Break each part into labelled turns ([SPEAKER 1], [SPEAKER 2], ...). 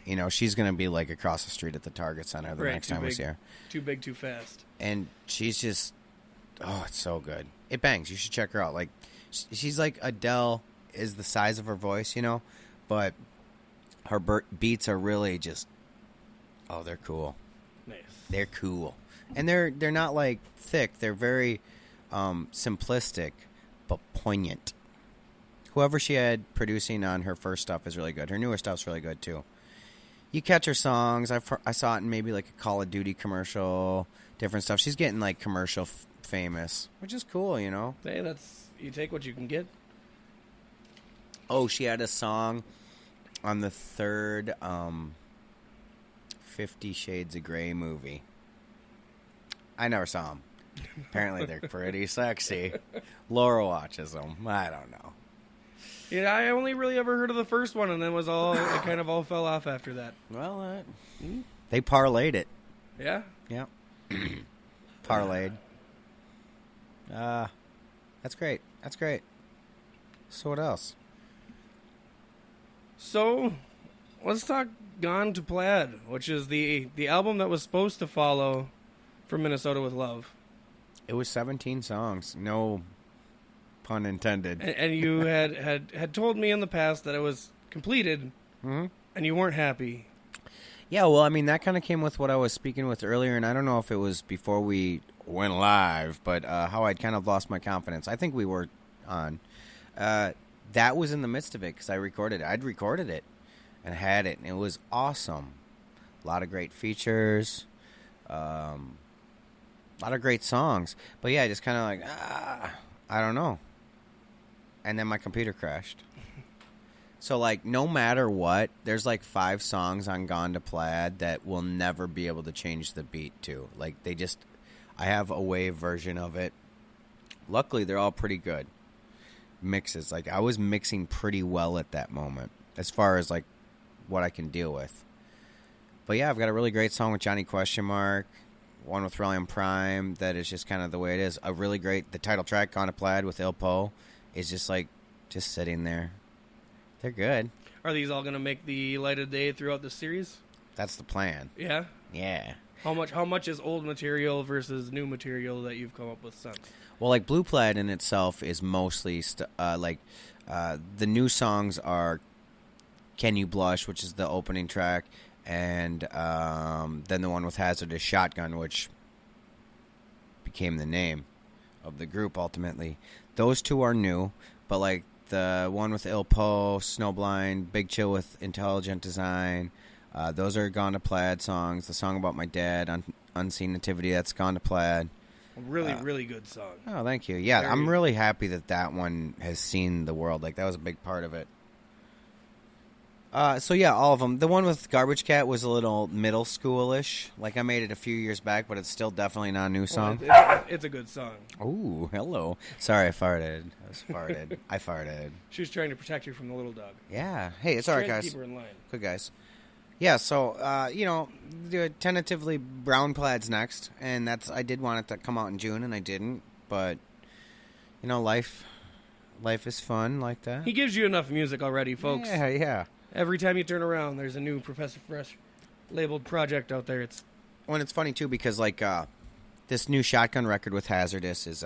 [SPEAKER 1] You know, she's going to be like across the street at the Target Center the next time we see her.
[SPEAKER 2] Too big, too fast.
[SPEAKER 1] And she's just, it's so good. It bangs. You should check her out. Like, she's like Adele is the size of her voice, you know, but her beats are really just, they're cool.
[SPEAKER 2] Nice.
[SPEAKER 1] They're cool. And they're not like thick. They're very simplistic, but poignant. Whoever she had producing on her first stuff is really good. Her newer stuff's really good too. You catch her songs. I saw it in maybe like a Call of Duty commercial, different stuff. She's getting like commercial famous, which is cool, you know.
[SPEAKER 2] Hey, you take what you can get.
[SPEAKER 1] Oh, she had a song on the third 50 Shades of Grey movie. I never saw them. Apparently they're pretty sexy. Laura watches them. I don't know.
[SPEAKER 2] Yeah, I only really ever heard of the first one, and then it kind of all fell off after that.
[SPEAKER 1] Well, they parlayed it.
[SPEAKER 2] Yeah?
[SPEAKER 1] Yeah. Parlayed. That's great. That's great. So what else?
[SPEAKER 2] So, let's talk Gone to Plaid, which is the album that was supposed to follow From Minnesota with Love.
[SPEAKER 1] It was 17 songs. No pun intended.
[SPEAKER 2] And you had told me in the past that it was completed, and you weren't happy.
[SPEAKER 1] Yeah, well, I mean, that kind of came with what I was speaking with earlier, and I don't know if it was before we went live, but how I'd kind of lost my confidence. I think we were on. That was in the midst of it, because I recorded it. I'd recorded it and had it, and it was awesome. A lot of great features, a lot of great songs. But yeah, just kind of like, I don't know. And then my computer crashed. So, like, no matter what, there's like 5 songs on Gone to Plaid that will never be able to change the beat to. Like, I have a wave version of it. Luckily, they're all pretty good mixes. Like, I was mixing pretty well at that moment as far as, like, what I can deal with. But yeah, I've got a really great song with Johnny Question Mark, one with Relium Prime that is just kind of the way it is. A really great, the title track, Gone to Plaid with Il Po, is just like, just sitting there. They're good.
[SPEAKER 2] Are these all going to make the light of day throughout the series?
[SPEAKER 1] That's the plan.
[SPEAKER 2] Yeah?
[SPEAKER 1] Yeah.
[SPEAKER 2] How much is old material versus new material that you've come up with since?
[SPEAKER 1] Well, like Blue Plaid in itself is mostly the new songs are Can You Blush, which is the opening track, and then the one with Hazardous Shotgun, which became the name of the group ultimately. Those two are new, but like the one with Il Po, Snowblind, Big Chill with Intelligent Design, those are Gone to Plaid songs. The song about my dad, Unseen Nativity, that's Gone to Plaid.
[SPEAKER 2] Really good song.
[SPEAKER 1] Oh, thank you. Yeah, I'm really happy that one has seen the world. Like, that was a big part of it. So yeah, all of them. The one with Garbage Cat was a little middle schoolish. Like, I made it a few years back, but it's still definitely not a new song.
[SPEAKER 2] It's a good song.
[SPEAKER 1] Ooh, hello. Sorry, I farted. I farted.
[SPEAKER 2] She was trying to protect you from the little dog.
[SPEAKER 1] Yeah. Hey, it's all right, guys.
[SPEAKER 2] Keep her in line.
[SPEAKER 1] Good guys. Yeah. So, tentatively Brown Plaid's next, and I did want it to come out in June, and I didn't. But life is fun like that.
[SPEAKER 2] He gives you enough music already, folks.
[SPEAKER 1] Yeah.
[SPEAKER 2] Every time you turn around, there's a new Professor Fresh labeled project out there. It's
[SPEAKER 1] funny too because like this new Shotgun record with Hazardous is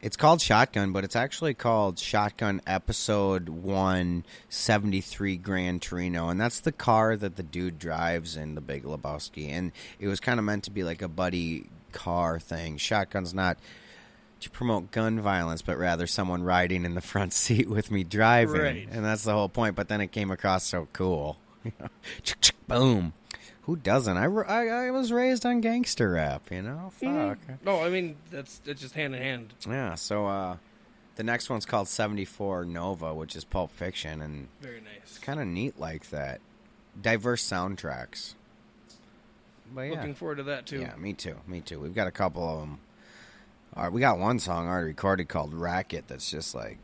[SPEAKER 1] it's called Shotgun, but it's actually called Shotgun Episode 173 Gran Torino, and that's the car that the dude drives in The Big Lebowski, and it was kind of meant to be like a buddy car thing. Shotgun's not to promote gun violence, but rather someone riding in the front seat with me driving.
[SPEAKER 2] Right.
[SPEAKER 1] And that's the whole point. But then it came across so cool. Boom. Who doesn't? I was raised on gangster rap, Fuck.
[SPEAKER 2] Mm-hmm. No, I mean, it's just hand in hand.
[SPEAKER 1] Yeah, so the next one's called 74 Nova, which is Pulp Fiction. And
[SPEAKER 2] very nice.
[SPEAKER 1] It's kind of neat like that. Diverse soundtracks. But yeah.
[SPEAKER 2] Looking forward to that, too.
[SPEAKER 1] Yeah, me too. We've got a couple of them. We got one song already recorded called Racket that's just like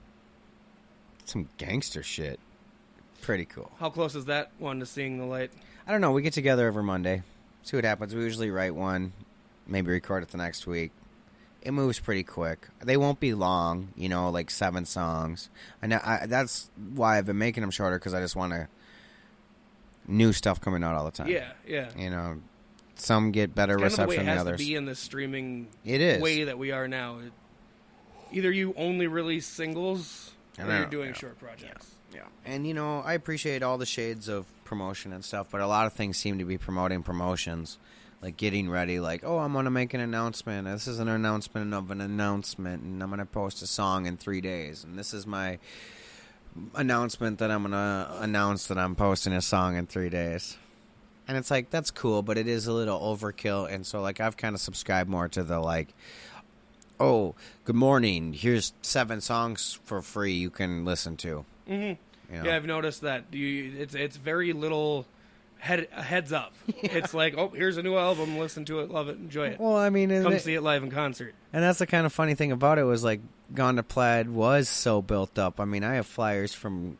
[SPEAKER 1] some gangster shit. Pretty cool.
[SPEAKER 2] How close is that one to seeing the light?
[SPEAKER 1] I don't know. We get together every Monday. See what happens. We usually write one, maybe record it the next week. It moves pretty quick. They won't be long, like 7 songs. I know that's why I've been making them shorter, because I just want to new stuff coming out all the time.
[SPEAKER 2] Yeah, yeah.
[SPEAKER 1] You know, some get better
[SPEAKER 2] It's kind of the way
[SPEAKER 1] reception
[SPEAKER 2] it
[SPEAKER 1] than
[SPEAKER 2] has
[SPEAKER 1] others.
[SPEAKER 2] to be in the streaming
[SPEAKER 1] It is.
[SPEAKER 2] way that we are now. Either you only release singles, or you're doing short projects.
[SPEAKER 1] Yeah. And, you know, I appreciate all the shades of promotion and stuff, but a lot of things seem to be promoting promotions. Like getting ready, like, oh, I'm going to make an announcement. This is an announcement of an announcement, and I'm going to post a song in 3 days. And this is my announcement that I'm going to announce that I'm posting a song in 3 days. And it's like, that's cool, but it is a little overkill. And so, like, I've kind of subscribed more to the, like, oh, good morning. Here's 7 songs for free you can listen to.
[SPEAKER 2] Mm-hmm.
[SPEAKER 1] You know?
[SPEAKER 2] Yeah, I've noticed that. It's very little heads up. Yeah. It's like, oh, here's a new album. Listen to it, love it, enjoy it.
[SPEAKER 1] Well, I mean,
[SPEAKER 2] come see it live in concert.
[SPEAKER 1] And that's the kind of funny thing about it was like Gone to Plaid was so built up. I mean, I have flyers from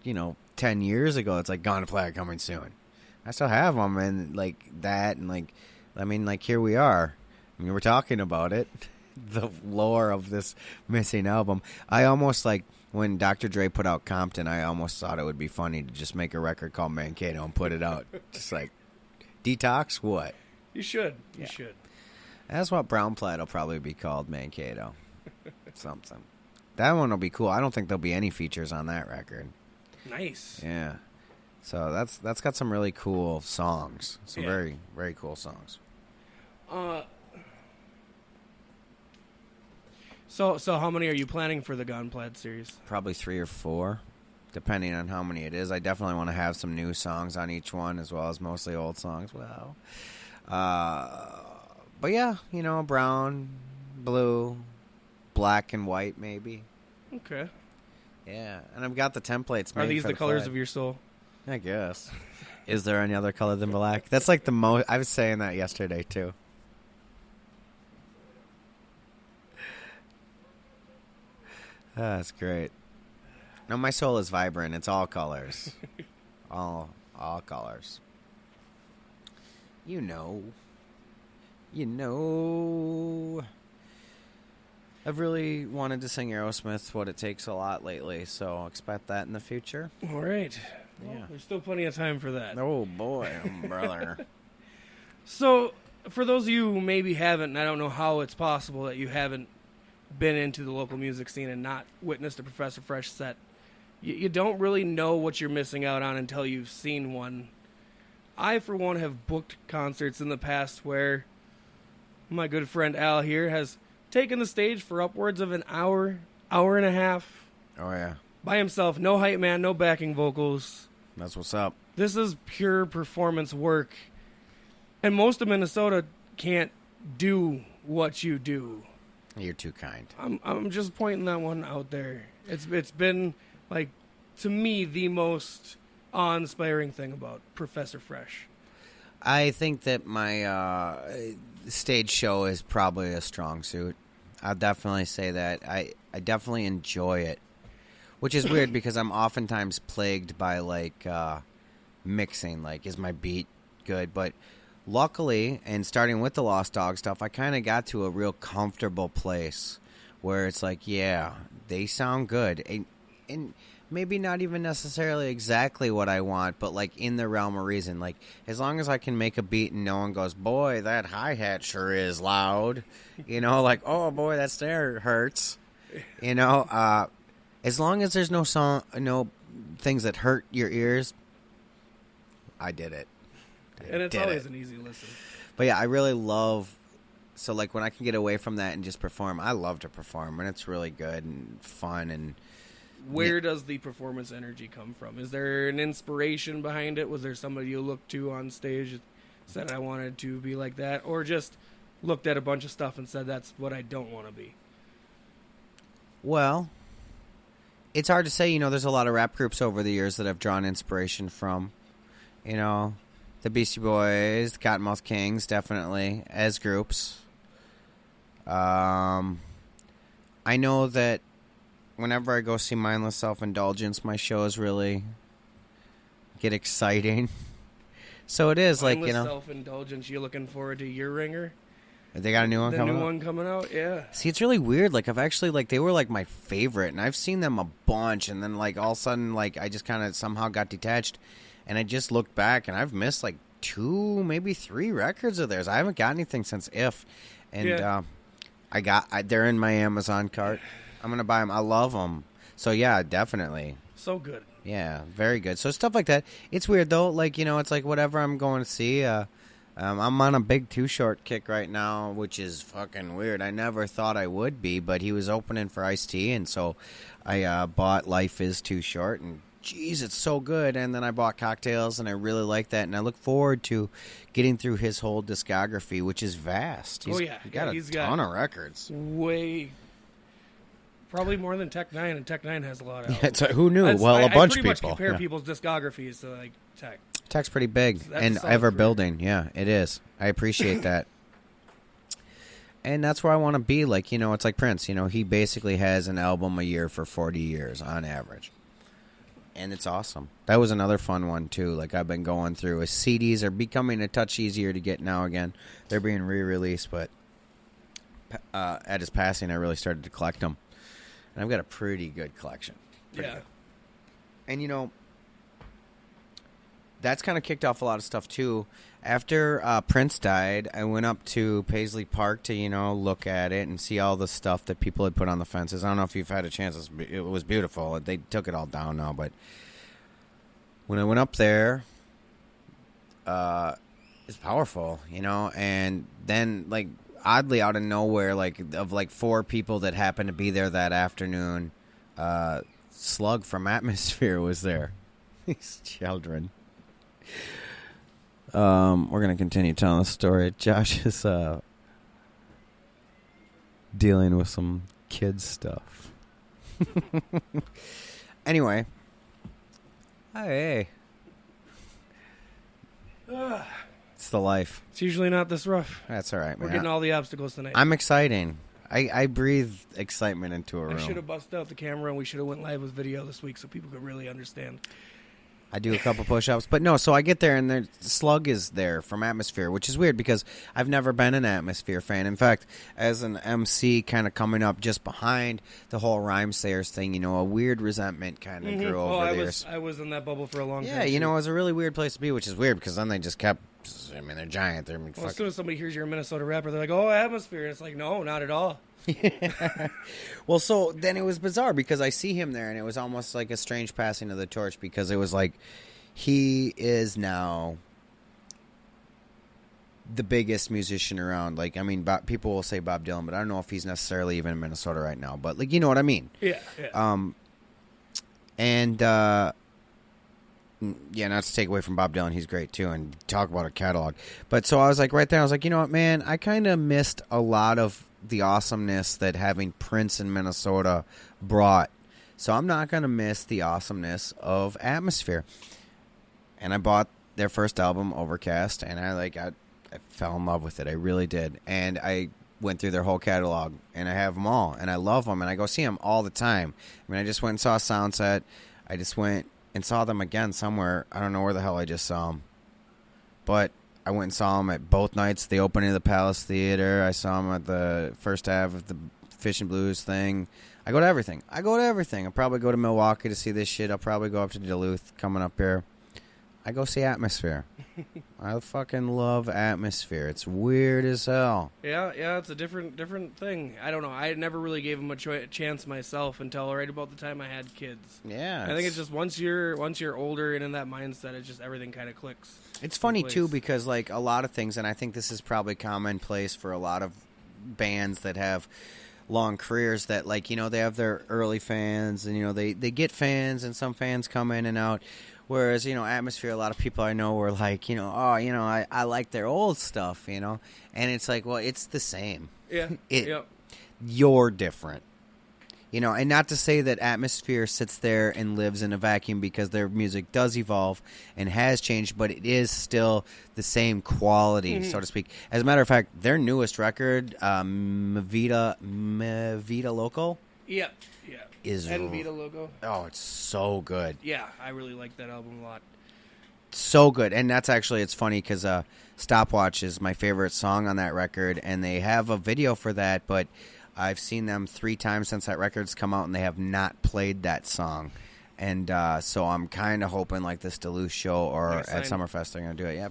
[SPEAKER 1] 10 years ago. It's like Gone to Plaid coming soon. I still have them, and like that, and like, I mean, like here we are. I mean, we're talking about it, the lore of this missing album. I almost like. When Dr. Dre put out Compton, I almost thought it would be funny to just make a record called Mankato and put it out. Just like, Detox, what?
[SPEAKER 2] You should. You should.
[SPEAKER 1] That's what Brown Plaid will probably be called, Mankato. Something. That one will be cool. I don't think there'll be any features on that record.
[SPEAKER 2] Nice.
[SPEAKER 1] Yeah. So that's got some really cool songs. Some very, very cool songs.
[SPEAKER 2] So how many are you planning for the Gone Plaid series?
[SPEAKER 1] Probably 3 or 4, depending on how many it is. I definitely want to have some new songs on each one, as well as mostly old songs. Wow. But yeah, brown, blue, black, and white, maybe.
[SPEAKER 2] Okay.
[SPEAKER 1] Yeah, and I've got the templates made.
[SPEAKER 2] Are these
[SPEAKER 1] for
[SPEAKER 2] the colors
[SPEAKER 1] flag.
[SPEAKER 2] of your soul?
[SPEAKER 1] I guess. Is there any other color than black? That's like the most. I was saying that yesterday too. That's great. No, my soul is vibrant. It's all colors. all colors. You know. I've really wanted to sing Aerosmith What It Takes a lot lately, so expect that in the future.
[SPEAKER 2] All right.
[SPEAKER 1] Yeah.
[SPEAKER 2] Well, there's still plenty of time for that.
[SPEAKER 1] Oh, boy, brother.
[SPEAKER 2] So, for those of you who maybe haven't, and I don't know how it's possible that you haven't been into the local music scene and not witnessed a Professor Fresh set, you don't really know what you're missing out on until you've seen one. I, for one, have booked concerts in the past where my good friend Al here has taken the stage for upwards of an hour and a half.
[SPEAKER 1] Oh, yeah.
[SPEAKER 2] By himself. No hype man, no backing vocals.
[SPEAKER 1] That's what's up.
[SPEAKER 2] This is pure performance work. And most of Minnesota can't do what you do.
[SPEAKER 1] You're too kind.
[SPEAKER 2] I'm just pointing that one out there. It's been, like, to me, the most awe-inspiring thing about Professor Fresh.
[SPEAKER 1] I think that my stage show is probably a strong suit. I'll definitely say that. I definitely enjoy it, which is weird because I'm oftentimes plagued by, like, mixing. Like, is my beat good? But luckily, and starting with the Lost Dog stuff, I kind of got to a real comfortable place where it's like, yeah, they sound good. And maybe not even necessarily exactly what I want, but like in the realm of reason. Like, as long as I can make a beat and no one goes, boy, that hi-hat sure is loud. Like, oh, boy, that snare hurts. As long as there's no things that hurt your ears, I did it.
[SPEAKER 2] And it's always an easy listen.
[SPEAKER 1] But yeah, I really love. So like when I can get away from that and just perform, I love to perform, and it's really good and fun. And
[SPEAKER 2] where does the performance energy come from? Is there an inspiration behind it? Was there somebody you looked to on stage that said I wanted to be like that, or just looked at a bunch of stuff and said that's what I don't want to be?
[SPEAKER 1] Well, it's hard to say. There's a lot of rap groups over the years that I've drawn inspiration from. The Beastie Boys, the Cottonmouth Kings, definitely, as groups. I know that whenever I go see Mindless Self-Indulgence, my shows really get exciting. So it is
[SPEAKER 2] Mindless Self-Indulgence, you looking forward to Your Ringer?
[SPEAKER 1] They got a new one coming out?
[SPEAKER 2] The new one coming out, yeah.
[SPEAKER 1] See, it's really weird. Like, I've actually, like, they were, like, my favorite, and I've seen them a bunch, and then, like, all of a sudden, like, I just kind of somehow got detached. And I just looked back, and I've missed like 2, maybe 3 records of theirs. I haven't got anything since If. And they're in my Amazon cart. I'm going to buy them. I love them. So, yeah, definitely.
[SPEAKER 2] So good.
[SPEAKER 1] Yeah, very good. So stuff like that. It's weird, though. Like, it's like whatever I'm going to see. I'm on a big Too Short kick right now, which is fucking weird. I never thought I would be, but he was opening for Ice-T, and so I bought Life is Too Short, and geez, it's so good. And then I bought Cocktails, and I really like that, and I look forward to getting through his whole discography, which is vast. He's got a ton of records.
[SPEAKER 2] Probably more than Tech Nine, and Tech Nine has a lot of albums.
[SPEAKER 1] Yeah, who knew? A bunch of people.
[SPEAKER 2] I pretty much compare people's discographies to like Tech.
[SPEAKER 1] Tech's pretty big and ever building. Yeah, it is. I appreciate that. And that's where I want to be. Like, it's like Prince. He basically has an album a year for 40 years on average. And it's awesome. That was another fun one, too. Like, I've been going through. His CDs are becoming a touch easier to get now again. They're being re-released, but at his passing, I really started to collect them. And I've got a pretty good collection. Pretty good. And, that's kind of kicked off a lot of stuff, too. After Prince died, I went up to Paisley Park to, look at it and see all the stuff that people had put on the fences. I don't know if you've had a chance. It was beautiful. They took it all down now. But when I went up there, it's powerful, And then, like, oddly out of nowhere, of 4 people that happened to be there that afternoon, Slug from Atmosphere was there. These children. We're going to continue telling the story. Josh is dealing with some kids stuff. Anyway. Hey. It's the life.
[SPEAKER 2] It's usually not this rough.
[SPEAKER 1] That's all right, man.
[SPEAKER 2] We're getting all the obstacles tonight.
[SPEAKER 1] I'm exciting. I breathe excitement into a room.
[SPEAKER 2] I should have busted out the camera and we should have went live with video this week so people could really understand.
[SPEAKER 1] I do a couple push-ups. But no, so I get there and Slug is there from Atmosphere, which is weird because I've never been an Atmosphere fan. In fact, as an MC kind of coming up just behind the whole Rhymesayers thing, a weird resentment kind of grew over there.
[SPEAKER 2] I was in that bubble for a long time.
[SPEAKER 1] Yeah, it was a really weird place to be, which is weird because then they just kept, they're giant.
[SPEAKER 2] As soon as somebody hears you're a Minnesota rapper, they're like, oh, Atmosphere. And it's like, no, not at all.
[SPEAKER 1] Well, so then it was bizarre because I see him there and it was almost like a strange passing of the torch because it was like he is now the biggest musician around. Like, I mean, people will say Bob Dylan, but I don't know if he's necessarily even in Minnesota right now. But, like, you know what I mean?
[SPEAKER 2] Yeah.
[SPEAKER 1] And, not to take away from Bob Dylan, he's great too, and talk about a catalog. But so I was like, right there, I was like, you know what, man, I kind of missed a lot of the awesomeness that having Prince in Minnesota brought. So I'm not going to miss the awesomeness of Atmosphere. And I bought their first album, Overcast, and I fell in love with it. I really did. And I went through their whole catalog, and I have them all, and I love them, and I go see them all the time. I mean, I just went and saw Soundset. I just went and saw them again somewhere. I don't know where the hell I just saw them. But I went and saw them at both nights, the opening of the Palace Theater. I saw them at the first half of the Fish and Blues thing. I go to everything. I'll probably go to Milwaukee to see this shit. I'll probably go up to Duluth coming up here. I go see Atmosphere. I fucking love Atmosphere. It's weird as hell.
[SPEAKER 2] Yeah, it's a different thing. I don't know. I never really gave them a chance myself until right about the time I had kids.
[SPEAKER 1] Yeah.
[SPEAKER 2] I think it's just once you're older and in that mindset, it's just everything kind of clicks.
[SPEAKER 1] It's funny, too, because, like, a lot of things, and I think this is probably commonplace for a lot of bands that have long careers that, like, they have their early fans and, they get fans and some fans come in and out. Whereas, Atmosphere, a lot of people I know were like, I like their old stuff, And it's like, well, it's the same.
[SPEAKER 2] Yeah.
[SPEAKER 1] You're different. And not to say that Atmosphere sits there and lives in a vacuum because their music does evolve and has changed, but it is still the same quality, so to speak. As a matter of fact, their newest record, Me Vida Loco.
[SPEAKER 2] Yeah.
[SPEAKER 1] Is
[SPEAKER 2] Vita Logo.
[SPEAKER 1] Oh, it's so good.
[SPEAKER 2] Yeah, I really like that album a lot.
[SPEAKER 1] So good. And that's actually, it's funny because Stopwatch is my favorite song on that record, and they have a video for that, but I've seen them 3 times since that record's come out, and they have not played that song. And so I'm kind of hoping like this Duluth show or
[SPEAKER 2] You're
[SPEAKER 1] at
[SPEAKER 2] gonna sign-
[SPEAKER 1] Summerfest they're going to do it. Yeah,